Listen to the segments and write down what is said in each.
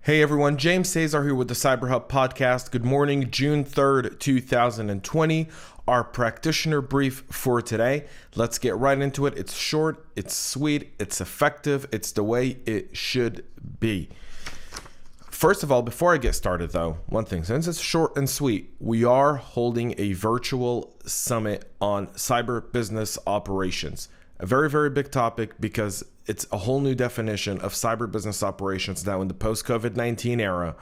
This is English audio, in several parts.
Hey everyone, James Azar here with the CyberHub podcast. Good morning, June 3rd, 2020. Our practitioner brief for today. Let's get right into it. It's short, it's sweet, it's effective, it's the way it should be. First of all, before I get started though, one thing, since it's short and sweet, we are holding a virtual summit on cyber business operations. A very, very big topic because it's a whole new definition of cyber business operations now in the post-COVID-19 era,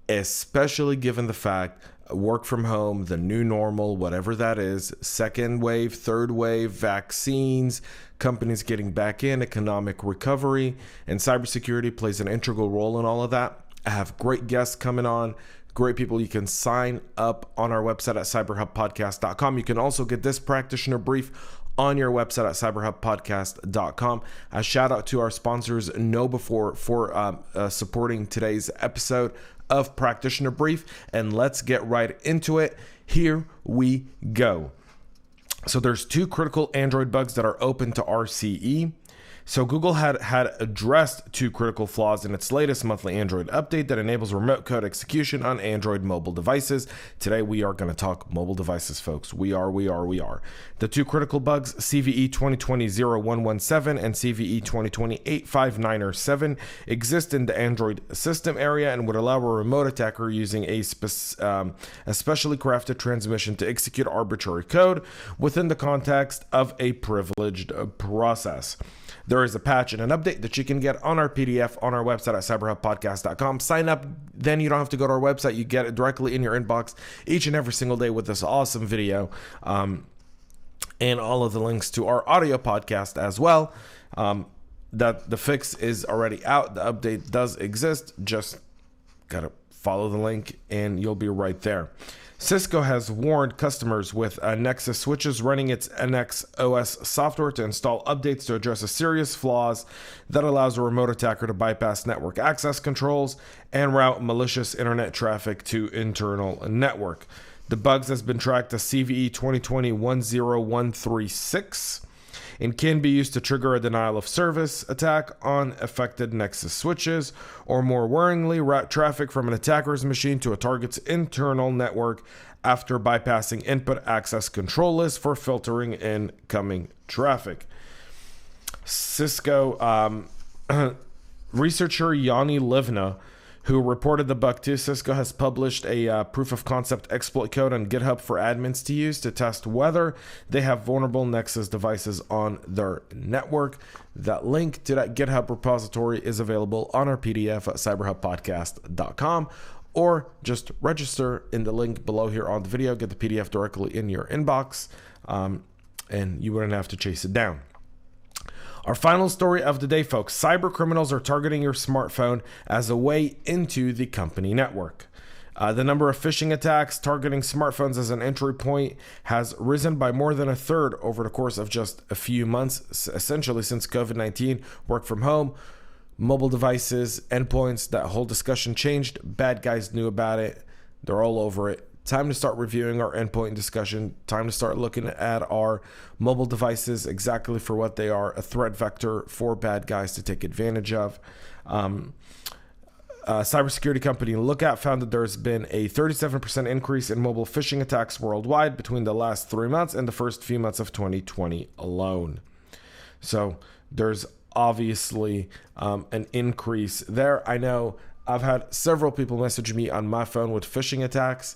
especially given the fact work from home, the new normal, whatever that is, second wave, third wave, vaccines, companies getting back in, economic recovery, and cybersecurity plays an integral role in all of that. I have great guests coming on, great people. You can sign up on our website at cyberhubpodcast.com. You can also get this practitioner brief on your website at cyberhubpodcast.com. A shout out to our sponsors KnowBe4 for supporting today's episode of Practitioner Brief. And let's get right into it. Here we go. So there's two critical Android bugs that are open to RCE. So Google had addressed two critical flaws in its latest monthly Android update that enables remote code execution on Android mobile devices. Today we are going to talk mobile devices, folks. We are. The two critical bugs, CVE 2020-0117 and CVE 2020-859-7, exist in the Android system area and would allow a remote attacker using a specially crafted transmission to execute arbitrary code within the context of a privileged process. There is a patch and an update that you can get on our PDF on our website at cyberhubpodcast.com. Sign up, then you don't have to go to our website. You get it directly in your inbox each and every single day with this awesome video and all of the links to our audio podcast as well. That the fix is already out. The update does exist. Just got to follow the link and you'll be right there. Cisco has warned customers with Nexus switches running its NX OS software to install updates to address a serious flaws that allows a remote attacker to bypass network access controls and route malicious internet traffic to internal network. The bugs has been tracked as CVE 2020-10136 and can be used to trigger a denial of service attack on affected Nexus switches, or more worryingly, route traffic from an attacker's machine to a target's internal network after bypassing input access control lists for filtering incoming traffic. Cisco researcher Yanni Livna, who reported the bug to Cisco, has published a proof of concept exploit code on GitHub for admins to use to test whether they have vulnerable Nexus devices on their network. That link to that GitHub repository is available on our PDF at cyberhubpodcast.com, or just register in the link below here on the video, get the PDF directly in your inbox, and you wouldn't have to chase it down. Our final story of the day, folks. Cyber criminals are targeting your smartphone as a way into the company network. The number of phishing attacks targeting smartphones as an entry point has risen by more than a third over the course of just a few months, essentially since COVID-19, work from home, mobile devices, endpoints. That whole discussion changed. Bad guys knew about it. They're all over it. Time to start reviewing our endpoint discussion. Time to start looking at our mobile devices exactly for what they are, a threat vector for bad guys to take advantage of. Cybersecurity company Lookout found that there's been a 37% increase in mobile phishing attacks worldwide between the last 3 months and the first few months of 2020 alone. So there's obviously an increase there. I know I've had several people message me on my phone with phishing attacks,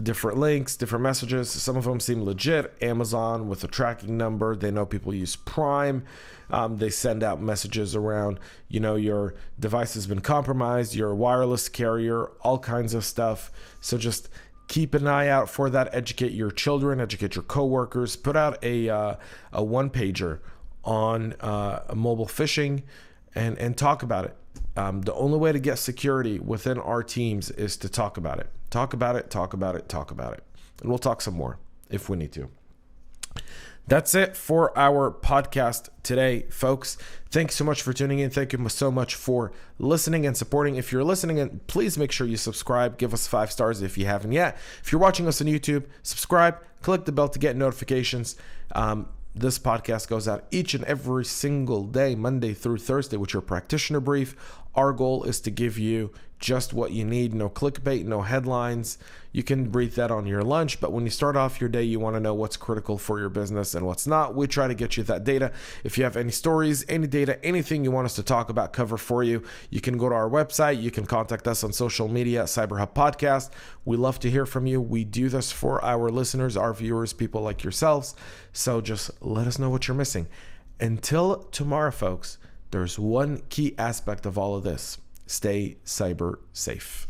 different links, different messages. Some of them seem legit. Amazon with a tracking number. They know people use Prime. They send out messages around, your device has been compromised, your wireless carrier, all kinds of stuff. So just keep an eye out for that. Educate your children, educate your coworkers. Put out a one-pager on mobile phishing and talk about it. The only way to get security within our teams is to talk about it. Talk about it. And we'll talk some more if we need to. That's it for our podcast today, folks. Thanks so much for tuning in. Thank you so much for listening and supporting. If you're listening, please make sure you subscribe. Give us 5 stars if you haven't yet. If you're watching us on YouTube, subscribe. Click the bell to get notifications. This podcast goes out each and every single day, Monday through Thursday, with your practitioner brief. Our goal is to give you just what you need. No clickbait, no headlines. You can read that on your lunch, but when you start off your day, you want to know what's critical for your business and what's not. We try to get you that data. If you have any stories, any data, anything you want us to talk about, cover for you, you can go to our website. You can contact us on social media at CyberHub Podcast. We love to hear from you. We do this for our listeners, our viewers, people like yourselves. So just let us know what you're missing. Until tomorrow, folks, there's one key aspect of all of this. Stay cyber safe.